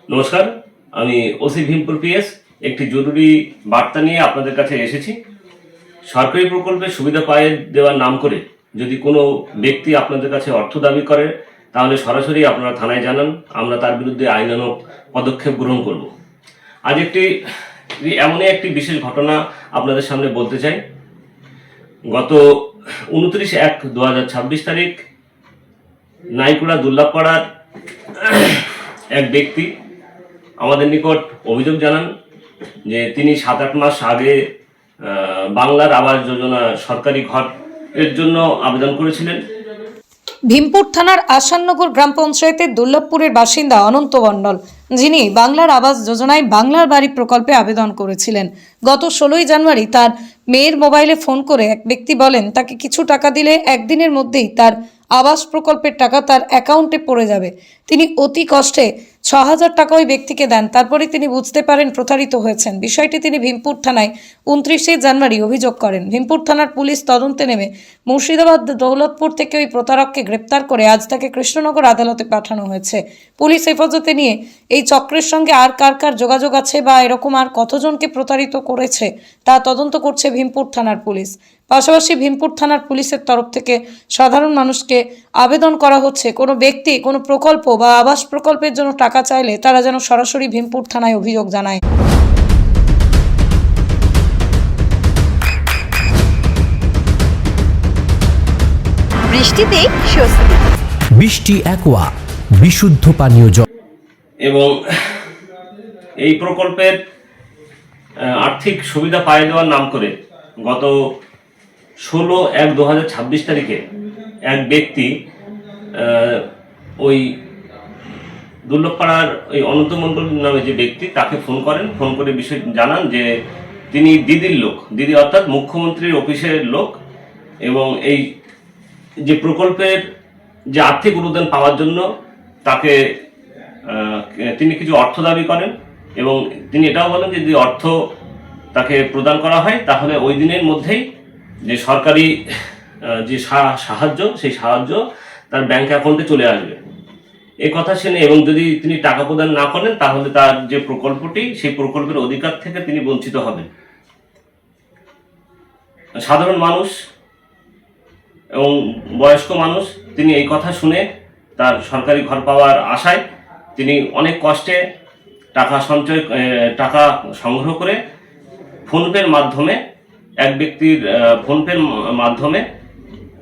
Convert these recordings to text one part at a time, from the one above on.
নমস্কার, আমি OC Bhimpur PS একটি জরুরি বার্তা নিয়ে আপনাদের কাছে এসেছি। সরকারি প্রকল্পের সুবিধা পায় দেওয়ার নাম করে যদি কোনো ব্যক্তি আপনাদের কাছে অর্থ দাবি করে, তাহলে সরাসরি আপনারা থানায় জানান, আমরা তার বিরুদ্ধে আইনানুগ পদক্ষেপ গ্রহণ করব। আজ এমনই একটি বিশেষ ঘটনা আপনাদের সামনে বলতে চাই। গত 29/1/2026 তারিখ নাইকুড়া দুর্লাভপাড়ার এক ব্যক্তি আমাদের নিকট অভিযোগ জানান যে তিনি 7-8 মাস আগে বাংলার আবাস যোজনা সরকারি ঘরের জন্য আবেদন করেছিলেন। ভীমপুর থানার আসাননগর গ্রাম পঞ্চায়েতের দুর্লভপুরের বাসিন্দা অনন্ত মণ্ডল, যিনি বাংলার আবাস যোজনায় বাংলার বাড়ি প্রকল্পে আবেদন করেছিলেন। গত 16ই জানুয়ারি তার মেয়ের মোবাইলে ফোন করে এক ব্যক্তি বলেন তাকে কিছু টাকা দিলে একদিনের মধ্যেই তার আবাস প্রকল্পের টাকা তার অ্যাকাউন্টে পড়ে যাবে। তিনি অতি কষ্টে 6,000 টাকা ওই ব্যক্তিকে দেন। তারপরে তিনি বুঝতে পারেন প্রতারিত হয়েছেন। বিষয়টি তিনি ভীমপুর থানায় 29শে জানুয়ারি অভিযোগ করেন। ভীমপুর থানার পুলিশ তদন্তে নেমে মুর্শিদাবাদ দৌলতপুর থেকে ওই প্রতারককে গ্রেপ্তার করে আজ তাকে কৃষ্ণনগর আদালতে পাঠানো হয়েছে। পুলিশ হেফাজতে নিয়ে এই চক্রের সঙ্গে আর কার কার যোগাযোগ আছে বা এরকম আর কতজনকে প্রতারিত করেছে তা তদন্ত করছে ভীমপুর থানার পুলিশ। পাশাপাশি ভীমপুর থানার পুলিশের তরফ থেকে সাধারণ মানুষকে আবেদন করা হচ্ছে, কোনো ব্যক্তি কোনো প্রকল্প বা আবাস প্রকল্পের জন্য টাকা চাইলে তারা যেন সরাসরি ভীমপুর থানায় অভিযোগ জানায়। বৃষ্টিতে স্বস্তি। বৃষ্টি অ্যাকোয়া বিশুদ্ধ পানীয় জল। এবং এই প্রকল্পের আর্থিক সুবিধা পাইয়ে দেওয়ার নাম করে গত 16/1/2026 তারিখে এক ব্যক্তি ওই দুর্লভপাড়ার ওই অনন্ত মণ্ডল নামে যে ব্যক্তি তাকে ফোন করেন। ফোন করে বিষয় জানান যে তিনি দিদির লোক, দিদি অর্থাৎ মুখ্যমন্ত্রীর অফিসের লোক, এবং এই যে প্রকল্পের যে আর্থিক অনুদান পাওয়ার জন্য তাকে তিনি কিছু অর্থ দাবি করেন। এবং তিনি এটাও বলেন যে যদি অর্থ তাকে প্রদান করা হয় তাহলে ওই দিনের মধ্যেই যে সরকারি যে সাহায্য, সেই সাহায্য তার ব্যাংক অ্যাকাউন্টে চলে আসবে। এই কথা শুনে এবং যদি তিনি টাকা প্রদান না করেন তাহলে তার যে প্রকল্পটি, সেই প্রকল্পের অধিকার থেকে তিনি বঞ্চিত হবেন। সাধারণ মানুষ এবং বয়স্ক মানুষ তিনি এই কথা শুনে তার সরকারি ঘর পাওয়ার আশায় তিনি অনেক কষ্টে টাকা সংগ্রহ করে ফোনপের মাধ্যমে এক ব্যক্তির ফোনপের মাধ্যমে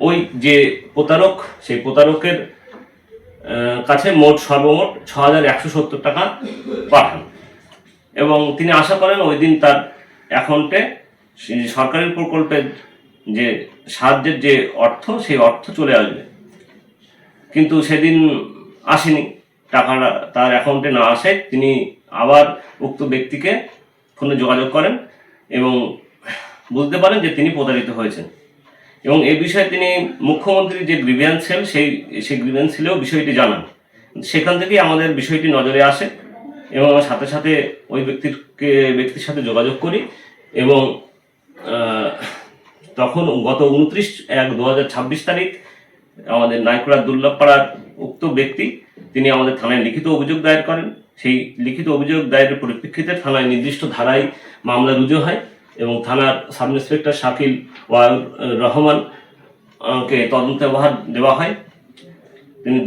ওই যে প্রতারক, সেই প্রতারকের কাছে সর্বমোট 6,170 টাকা পাঠান। এবং তিনি আশা করেন ওই দিন তার অ্যাকাউন্টে সরকারি প্রকল্পের যে সাহায্যের যে অর্থ, সেই অর্থ চলে আসবে। কিন্তু সেদিন আসেনি, টাকাটা তার অ্যাকাউন্টে না আসে তিনি আবার উক্ত ব্যক্তিকে ফোনে যোগাযোগ করেন এবং বুঝতে পারেন যে তিনি প্রতারিত হয়েছেন। এবং এই বিষয়ে তিনি মুখ্যমন্ত্রীর যে গ্রিভিয়েন্স সেল, সেই গ্রিভিয়েন্স সেলেও বিষয়টি জানান। সেখান থেকেই আমাদের বিষয়টি নজরে আসে এবং সাথে সাথে ওই ব্যক্তির সাথে যোগাযোগ করি। এবং তখন গত 29/1/2026 তারিখ আমাদের নাইকুড়া দুর্লভপাড়ার উক্ত ব্যক্তি তিনি আমাদের থানায় লিখিত অভিযোগ দায়ের করেন। সেই লিখিত অভিযোগ দায়েরের পরিপ্রেক্ষিতে থানায় নির্দিষ্ট ধারায় মামলা রুজু হয় এবং থানার সাব ইন্সপেক্টর শাকিল ওয়ায়ুর রহমানকে তদন্তভার দেওয়া হয়। তিনি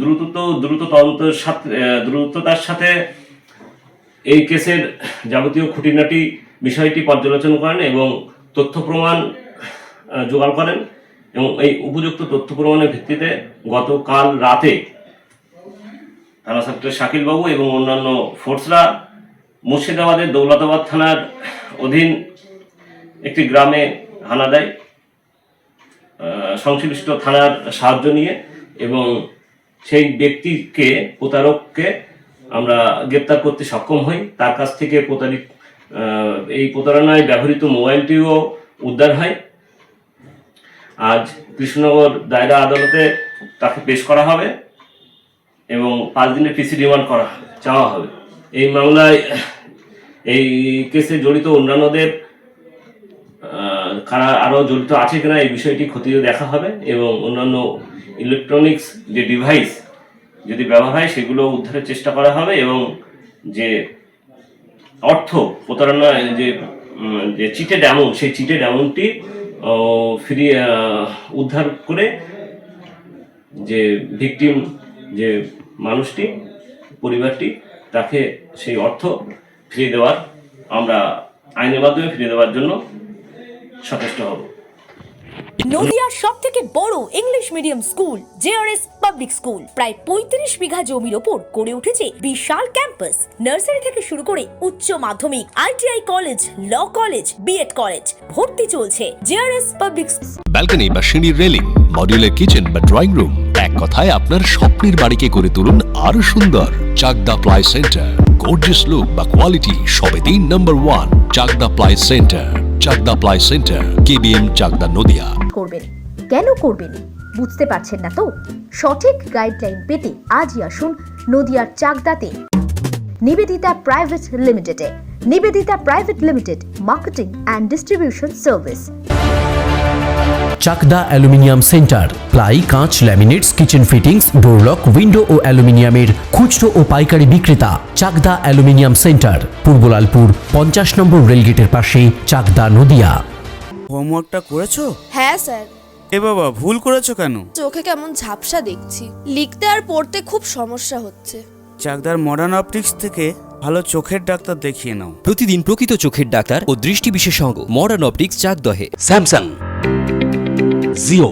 দ্রুততার সাথে এই কেসের যাবতীয় খুঁটিনাটি বিষয়টি পর্যালোচনা করেন এবং তথ্য প্রমাণ জোগাড় করেন। এবং এই উপযুক্ত তথ্য প্রমাণের ভিত্তিতে গতকাল রাতে থানা সেক্রেটারি শাকিল বাবু এবং অন্যান্য ফোর্সরা মুর্শিদাবাদের দৌলতাবাদ থানার অধীন একটি গ্রামে হানা দেয় সংশ্লিষ্ট থানার সাহায্য নিয়ে। এবং সেই ব্যক্তিকে, প্রতারককে আমরা গ্রেপ্তার করতে সক্ষম হই। তার কাছ থেকে এই প্রতারণায় ব্যবহৃত মোবাইলটিও উদ্ধার হয়। আজ কৃষ্ণনগর দায়রা আদালতে তাকে পেশ করা হবে এবং 5 দিনের পিসি রিমান্ড চাওয়া হবে। এই মামলায়, এই কেসে জড়িত অন্যান্যদের কারা আরও জড়িত আছে কিনা এই বিষয়টি খতিয়ে দেখা হবে এবং অন্যান্য ইলেকট্রনিক্স যে ডিভাইস যদি ব্যবহার হয় সেগুলো উদ্ধারের চেষ্টা করা হবে, এবং যে অর্থ প্রতারণা যে চিটেড অ্যামাউন্ট, সেই চিটেড অ্যামাউন্টটি ফিরিয়ে উদ্ধার করে যে ভিকটিম যে মানুষটি, পরিবারটি, তাকে সেই অর্থ ফিরিয়ে দেওয়ার, আমরা আইনের মাধ্যমে ফিরিয়ে দেওয়ার জন্য সচেষ্ট হব। নদিয়ার সব থেকে বড় English medium school JRS public school প্রায় 35 বিঘা জমির ওপর গড়ে উঠেছে বিশাল ক্যাম্পাস। নার্সারি থেকে শুরু করে উচ্চ মাধ্যমিক, ITI college, law college, BEd college, ভর্তি চলছে জেআরএস পাবলিক। ব্যালকনি বা সিঁড়ির রেলিং, মডিউলার কিচেন বা ড্রয়িং রুম, এক কথায় আপনার স্বপ্নের বাড়িকে করে তুলুন আরো সুন্দর। Chakdah ply centre, gorgeous look বা কোয়ালিটি সবে 3 number 1 Chakdah ply centre. Chakdah ply centre, KBM, Chakdah, Nadia. করবেন কেন করবেন বুঝতে পারছেন না তো? সঠিক গাইডলাইন পেতে আজই আসুন নদিয়ার চাকদাতে নিবেদিতা প্রাইভেট লিমিটেডে। Nivedita private limited, marketing and distribution service. Chakdah aluminium centre, ply, কাঁচ, laminates, kitchen fittings, door lock, window ও অ্যালুমিনিয়ামের খুচরো ও পাইকারি বিক্রেতা। চাকদা অ্যালুমিনিয়াম সেন্টার, পূর্বলালপুর 50 নম্বর রেলগেটের পাশে, চাকদা, নদিয়া। হোমওয়ার্কটা করেছো? হ্যাঁ স্যার। এ বাবা, ভুল করেছো কেন? চোখে কেমন ঝাপসা দেখছি, লিখতে আর পড়তে খুব সমস্যা হচ্ছে। চাকদার মডার্ন অপটিক্স থেকে ভালো চোখের ডাক্তার দেখিয়ে নাও। প্রতিদিন প্রকৃত চোখের ডাক্তার ও দৃষ্টি বিশেষজ্ঞ মডার্ন অপটিক্স, চাকদহে। স্যামসাং, জিও,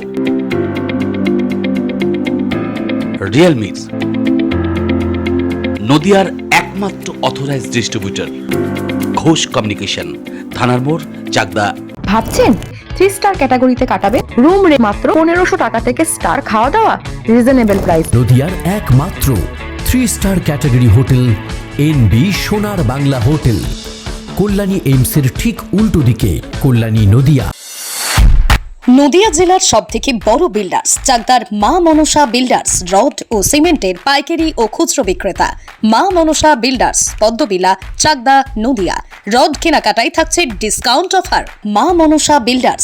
রিয়েলমি, নদিয়ার একমাত্র অথরাইজড ডিস্ট্রিবিউটর ঘোষ কমিউনিকেশন, থানার মোড়, চাকদা। ভাবছেন 3 স্টার ক্যাটাগরিতে কাটাবে? রুম রে মাত্র 1500 টাকা থেকে স্টার, খাওয়া দাওয়া রিজনেবল প্রাইস। নদিয়ার একমাত্র 3 স্টার ক্যাটাগরি হোটেল এনবি সোনার বাংলা হোটেল, কল্যাণী এইমসের ঠিক উল্টো দিকে, কল্যাণী, নদিয়া। নদিয়া জেলার সবথেকে বড় বিল্ডার্স চাকদার মা মনসা বিল্ডার্স, রড ও সিমেন্টের পাইকারি ও খুচরো বিক্রেতা। মা মনসা বিল্ডার্স, পদ্মবিলা, চাকদা, নদিয়া। রড কেনাকাটায় থাকছে ডিসকাউন্ট অফার। মা মনসা বিল্ডার্স,